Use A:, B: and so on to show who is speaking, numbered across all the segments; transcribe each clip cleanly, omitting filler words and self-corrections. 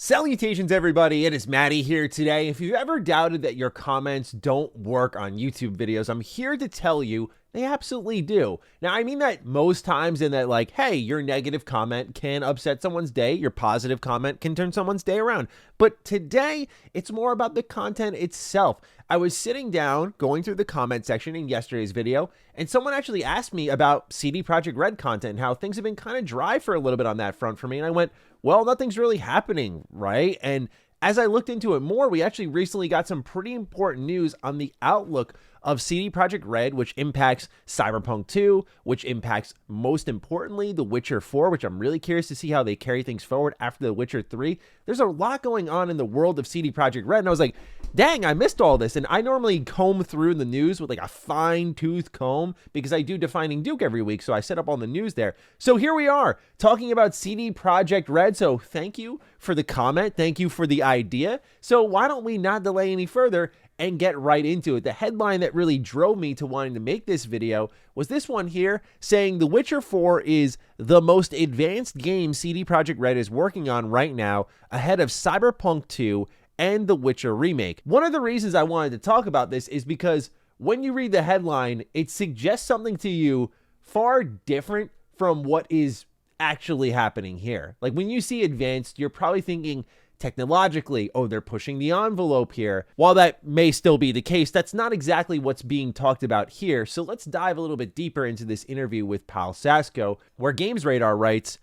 A: Salutations everybody, it is Matty here today. If you've ever doubted that your comments don't work on YouTube videos, I'm here to tell you they absolutely do. Now, I mean that most times in that like, hey, your negative comment can upset someone's day, your positive comment can turn someone's day around. But today, it's more about the content itself. I was sitting down, going through the comment section in yesterday's video, and someone actually asked me about CD Projekt Red content and how things have been kind of dry for a little bit on that front for me. And I went, well, nothing's really happening, right? And as I looked into it more, we actually recently got some pretty important news on the outlook of CD Projekt Red, which impacts Cyberpunk 2, which impacts, most importantly, The Witcher 4, which I'm really curious to see how they carry things forward after The Witcher 3. There's a lot going on in the world of CD Projekt Red, and I was like, dang, I missed all this. And I normally comb through the news with like a fine-tooth comb because I do Defining Duke every week, so I set up on the news there. So here we are, talking about CD Projekt Red, so thank you for the comment, thank you for the idea. So why don't we not delay any further and get right into it. The headline that really drove me to wanting to make this video was this one here saying The Witcher 4 is the most advanced game CD Projekt Red is working on right now, ahead of Cyberpunk 2 and The Witcher remake. One of the reasons I wanted to talk about this is because when you read the headline, it suggests something to you far different from what is actually happening here. Like when you see advanced, you're probably thinking technologically, oh, they're pushing the envelope here. While that may still be the case, that's not exactly what's being talked about here. So let's dive a little bit deeper into this interview with Pal Sasko, where Games Radar writes,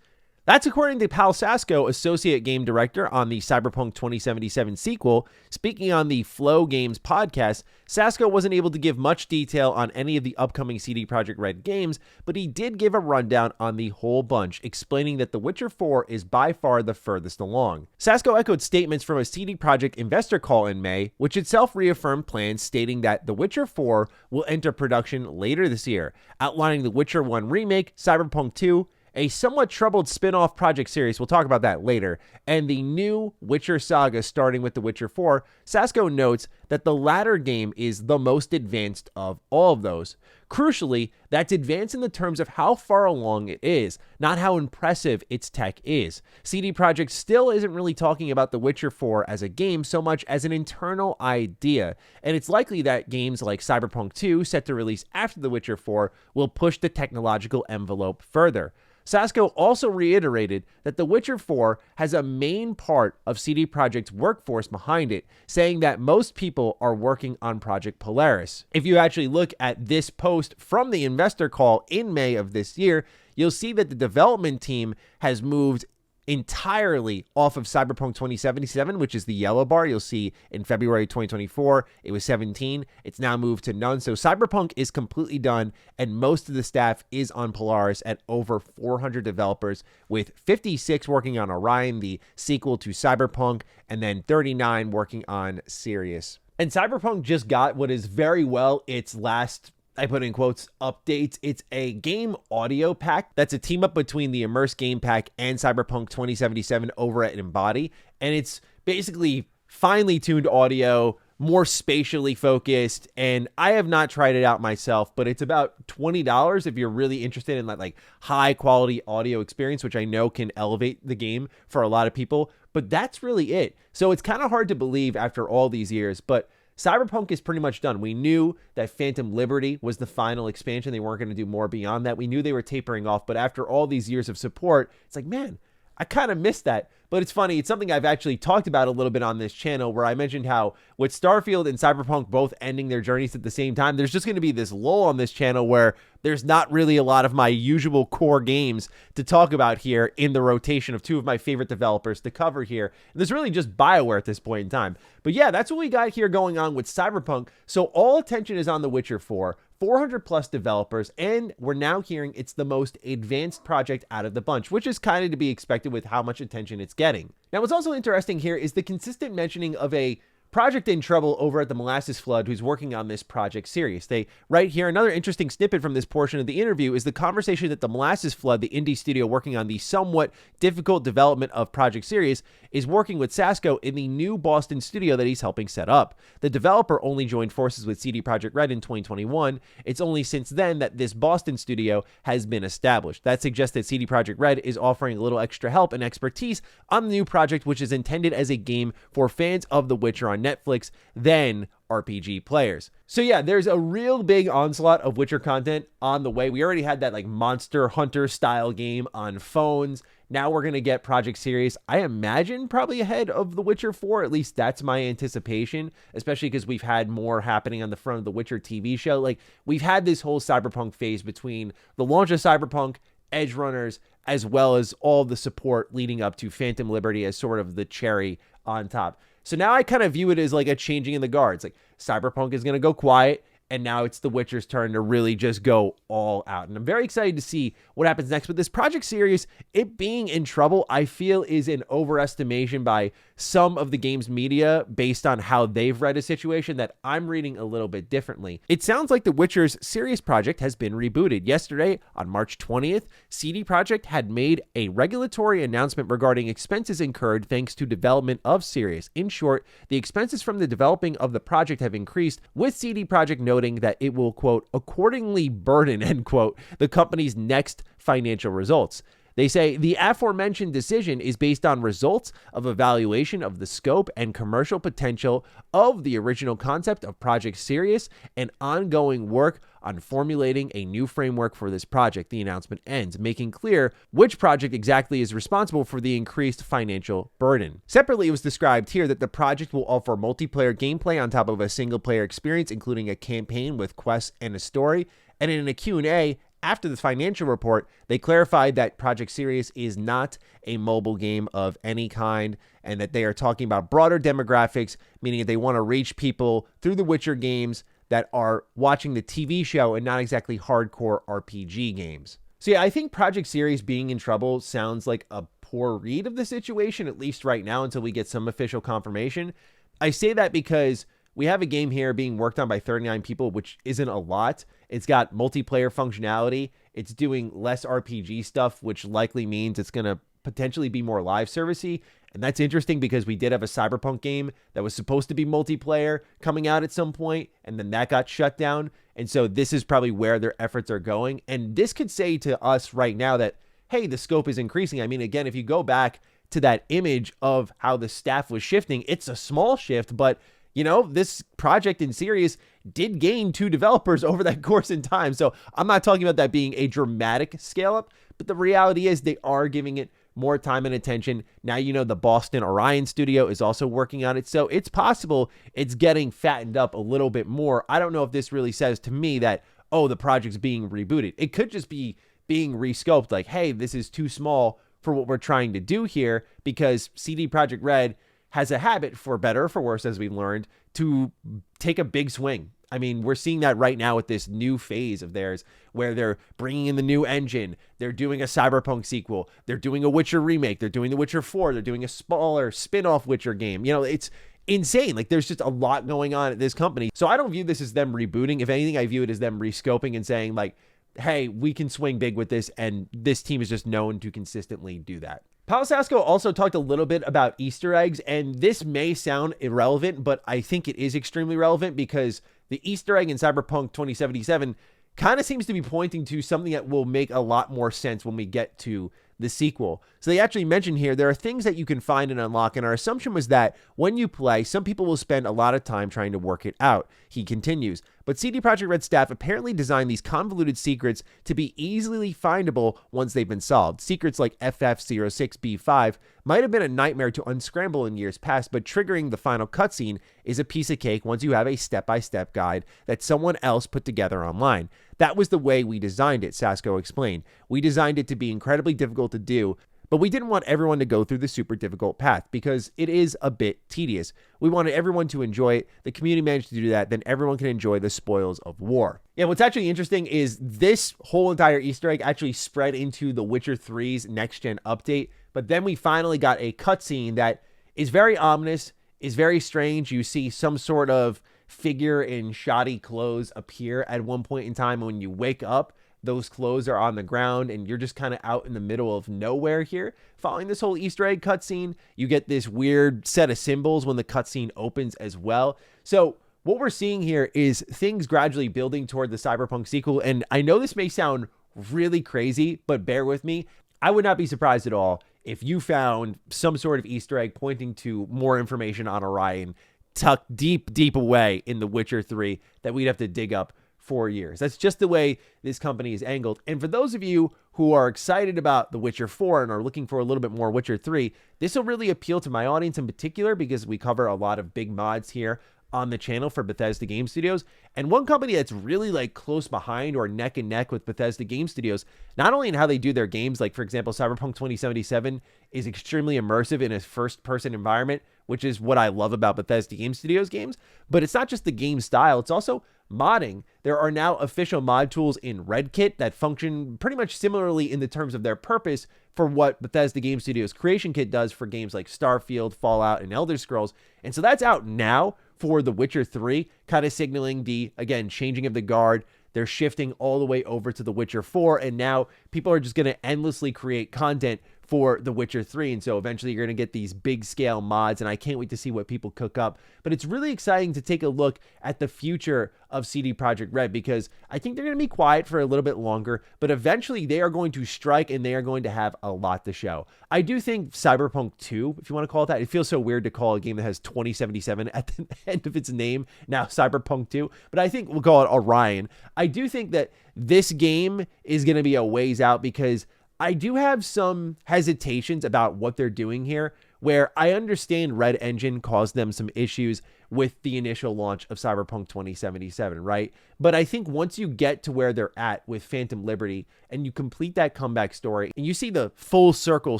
A: that's according to Pal Sasko, associate game director on the Cyberpunk 2077 sequel. Speaking on the Flow Games podcast, Sasko wasn't able to give much detail on any of the upcoming CD Projekt Red games, but he did give a rundown on the whole bunch, explaining that The Witcher 4 is by far the furthest along. Sasko echoed statements from a CD Projekt investor call in May, which itself reaffirmed plans stating that The Witcher 4 will enter production later this year, outlining The Witcher 1 remake, Cyberpunk 2, a somewhat troubled spin-off project series, we'll talk about that later, and the new Witcher saga starting with The Witcher 4. Sasko notes that the latter game is the most advanced of all of those. Crucially, that's advanced in the terms of how far along it is, not how impressive its tech is. CD Projekt still isn't really talking about The Witcher 4 as a game so much as an internal idea, and it's likely that games like Cyberpunk 2, set to release after The Witcher 4, will push the technological envelope further. Sasko also reiterated that The Witcher 4 has a main part of CD Projekt's workforce behind it, saying that most people are working on Project Polaris. If you actually look at this post from the investor call in May of this year, you'll see that the development team has moved entirely off of Cyberpunk 2077, which is the yellow bar. You'll see in February 2024, it was 17. It's now moved to none. So Cyberpunk is completely done, and most of the staff is on Polaris at over 400 developers, with 56 working on Orion, the sequel to Cyberpunk, and then 39 working on Sirius. And Cyberpunk just got what is very well its last, I put in quotes, updates. It's a game audio pack that's a team up between the Immerse game pack and Cyberpunk 2077 over at Embody. And it's basically finely tuned audio, more spatially focused. And I have not tried it out myself, but it's about $20 if you're really interested in like high quality audio experience, which I know can elevate the game for a lot of people. But that's really it. So it's kind of hard to believe after all these years, but Cyberpunk is pretty much done. We knew that Phantom Liberty was the final expansion. They weren't going to do more beyond that. We knew they were tapering off, but after all these years of support, it's like, man, I kind of missed that. But it's funny, it's something I've actually talked about a little bit on this channel, where I mentioned how with Starfield and Cyberpunk both ending their journeys at the same time, there's just going to be this lull on this channel where there's not really a lot of my usual core games to talk about here in the rotation of two of my favorite developers to cover here. And there's really just BioWare at this point in time. But yeah, that's what we got here going on with Cyberpunk. So all attention is on The Witcher 4. 400 plus developers, and we're now hearing it's the most advanced project out of the bunch, which is kind of to be expected with how much attention it's getting. Now, what's also interesting here is the consistent mentioning of a project in trouble over at the Molasses Flood, who's working on this Project Sirius. They write here, another interesting snippet from this portion of the interview is the conversation that the Molasses Flood, the indie studio working on the somewhat difficult development of Project Sirius, is working with Sasko in the new Boston studio that he's helping set up. The developer only joined forces with CD Projekt Red in 2021. It's only since then that this Boston studio has been established. That suggests that CD Projekt Red is offering a little extra help and expertise on the new project, which is intended as a game for fans of The Witcher on Netflix, then RPG players. So yeah, there's a real big onslaught of Witcher content on the way. We already had that like Monster Hunter style game on phones. Now we're going to get Project Sirius, I imagine probably ahead of The Witcher 4. At least that's my anticipation, especially because we've had more happening on the front of the Witcher TV show. Like, we've had this whole Cyberpunk phase between the launch of Cyberpunk, Edge Runners, as well as all the support leading up to Phantom Liberty as sort of the cherry on top. So now I kind of view it as like a changing in the guards. Like, Cyberpunk is going to go quiet, and now it's The Witcher's turn to really just go all out. And I'm very excited to see what happens next. But this Project Sirius, it being in trouble, I feel is an overestimation by some of the game's media based on how they've read a situation that I'm reading a little bit differently. It sounds like The Witcher's Sirius project has been rebooted. Yesterday, on March 20th, CD Projekt had made a regulatory announcement regarding expenses incurred thanks to development of Sirius. In short, the expenses from the developing of the project have increased, with CD Projekt noting that it will, quote, accordingly burden, end quote, the company's next financial results. They say the aforementioned decision is based on results of evaluation of the scope and commercial potential of the original concept of Project Sirius and ongoing work on formulating a new framework for this project. The announcement ends, making clear which project exactly is responsible for the increased financial burden. Separately, it was described here that the project will offer multiplayer gameplay on top of a single-player experience, including a campaign with quests and a story. And in a Q&A, after the financial report, they clarified that Project Sirius is not a mobile game of any kind, and that they are talking about broader demographics, meaning that they want to reach people through the Witcher games that are watching the TV show and not exactly hardcore RPG games. So yeah, I think Project Sirius being in trouble sounds like a poor read of the situation, at least right now, until we get some official confirmation. I say that because we have a game here being worked on by 39 people, which isn't a lot. It's got multiplayer functionality. It's doing less RPG stuff, which likely means it's going to potentially be more live servicey. And that's interesting because we did have a Cyberpunk game that was supposed to be multiplayer coming out at some point, and then that got shut down. And so this is probably where their efforts are going. And this could say to us right now that, hey, the scope is increasing. I mean, again, if you go back to that image of how the staff was shifting, it's a small shift, but you know, this project in Sirius did gain 2 developers over that course in time. So I'm not talking about that being a dramatic scale up, but the reality is they are giving it more time and attention. Now, you know, the Boston Orion studio is also working on it. So it's possible it's getting fattened up a little bit more. I don't know if this really says to me that, oh, the project's being rebooted. It could just be being rescoped, like, hey, this is too small for what we're trying to do here, because CD Projekt Red has a habit, for better or for worse, as we've learned, to take a big swing. I mean, we're seeing that right now with this new phase of theirs where they're bringing in the new engine. They're doing a Cyberpunk sequel. They're doing a Witcher remake. They're doing the Witcher 4. They're doing a smaller spin-off Witcher game. You know, it's insane. Like, there's just a lot going on at this company. So I don't view this as them rebooting. If anything, I view it as them rescoping and saying, like, hey, we can swing big with this, and this team is just known to consistently do that. Paul Sasko also talked a little bit about Easter eggs, and this may sound irrelevant, but I think it is extremely relevant because the Easter egg in Cyberpunk 2077 kind of seems to be pointing to something that will make a lot more sense when we get to the sequel. So they actually mentioned here, there are things that you can find and unlock, and our assumption was that when you play, some people will spend a lot of time trying to work it out. He continues, but CD Projekt Red staff apparently designed these convoluted secrets to be easily findable once they've been solved. Secrets like FF06B5 might have been a nightmare to unscramble in years past, but triggering the final cutscene is a piece of cake once you have a step-by-step guide that someone else put together online. That was the way we designed it, Sasko explained. We designed it to be incredibly difficult to do, but we didn't want everyone to go through the super difficult path because it is a bit tedious. We wanted everyone to enjoy it. The community managed to do that. Then everyone can enjoy the spoils of war. Yeah, what's actually interesting is this whole entire Easter egg actually spread into the Witcher 3's next-gen update, but then we finally got a cutscene that is very ominous. is very strange. You see some sort of figure in shoddy clothes appear at one point in time. When you wake up, those clothes are on the ground and you're just kind of out in the middle of nowhere here. Following this whole Easter egg cutscene, you get this weird set of symbols when the cutscene opens as well. So what we're seeing here is things gradually building toward the Cyberpunk sequel. And I know this may sound really crazy, but bear with me. I would not be surprised at all if you found some sort of Easter egg pointing to more information on Orion tucked deep, deep away in The Witcher 3 that we'd have to dig up for years. That's just the way this company is angled. And for those of you who are excited about The Witcher 4 and are looking for a little bit more Witcher 3, this will really appeal to my audience in particular because we cover a lot of big mods here on the channel for Bethesda Game Studios. And one company that's really like close behind or neck and neck with Bethesda Game Studios, not only in how they do their games, like for example, Cyberpunk 2077 is extremely immersive in a first-person environment, which is what I love about Bethesda Game Studios games, but it's not just the game style, it's also modding. There are now official mod tools in RedKit that function pretty much similarly in the terms of their purpose for what Bethesda Game Studios Creation Kit does for games like Starfield, Fallout, and Elder Scrolls. And so that's out now for The Witcher 3, kind of signaling the, again, changing of the guard. They're shifting all the way over to The Witcher 4, and now people are just going to endlessly create content for The Witcher 3, and so eventually you're going to get these big-scale mods, and I can't wait to see what people cook up. But it's really exciting to take a look at the future of CD Projekt Red, because I think they're going to be quiet for a little bit longer, but eventually they are going to strike, and they are going to have a lot to show. I do think Cyberpunk 2, if you want to call it that, it feels so weird to call a game that has 2077 at the end of its name, now Cyberpunk 2, but I think we'll call it Orion. I do think that this game is going to be a ways out because I do have some hesitations about what they're doing here, where I understand Red Engine caused them some issues with the initial launch of Cyberpunk 2077, right? But I think once you get to where they're at with Phantom Liberty and you complete that comeback story and you see the full circle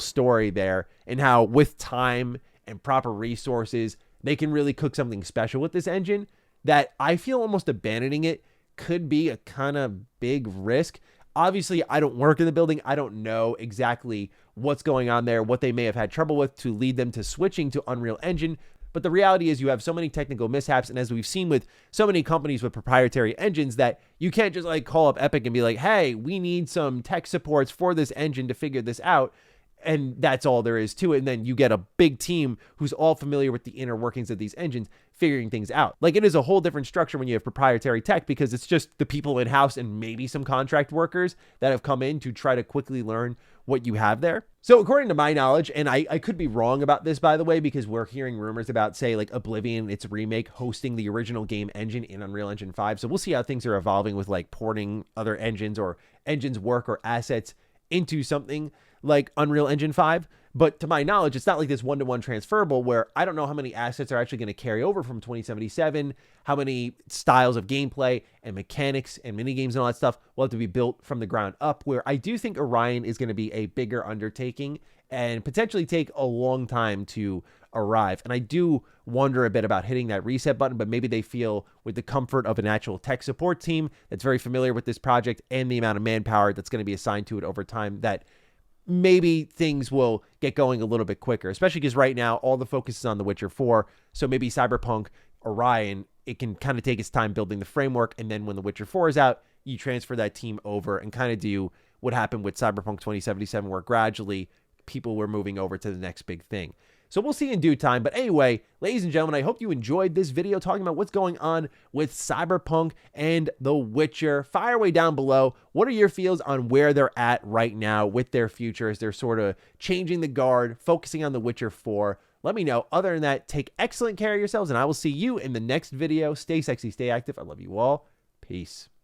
A: story there and how with time and proper resources, they can really cook something special with this engine, that I feel almost abandoning it could be a kind of big risk. Obviously, I don't work in the building. I don't know exactly what's going on there, what they may have had trouble with to lead them to switching to Unreal Engine. But the reality is you have so many technical mishaps. And as we've seen with so many companies with proprietary engines, that you can't just like call up Epic and be like, hey, we need some tech supports for this engine to figure this out. And that's all there is to it. And then you get a big team who's all familiar with the inner workings of these engines figuring things out. Like, it is a whole different structure when you have proprietary tech, because it's just the people in-house and maybe some contract workers that have come in to try to quickly learn what you have there. So according to my knowledge, and I could be wrong about this, by the way, because we're hearing rumors about, say, like Oblivion, its remake, hosting the original game engine in Unreal Engine 5. So we'll see how things are evolving with like porting other engines or engines work or assets into something like Unreal Engine 5. But to my knowledge, it's not like this one-to-one transferable, where I don't know how many assets are actually going to carry over from 2077, how many styles of gameplay and mechanics and minigames and all that stuff will have to be built from the ground up, where I do think Orion is going to be a bigger undertaking and potentially take a long time to arrive. And I do wonder a bit about hitting that reset button, but maybe they feel with the comfort of an actual tech support team that's very familiar with this project and the amount of manpower that's going to be assigned to it over time, that maybe things will get going a little bit quicker, especially because right now all the focus is on The Witcher 4. So maybe Cyberpunk Orion, it can kind of take its time building the framework. And then when The Witcher 4 is out, you transfer that team over and kind of do what happened with Cyberpunk 2077, where gradually people were moving over to the next big thing. So we'll see in due time. But anyway, ladies and gentlemen, I hope you enjoyed this video talking about what's going on with Cyberpunk and The Witcher. Fire away down below. What are your feels on where they're at right now with their future as they're sort of changing the guard, focusing on The Witcher 4? Let me know. Other than that, take excellent care of yourselves, and I will see you in the next video. Stay sexy, stay active. I love you all. Peace.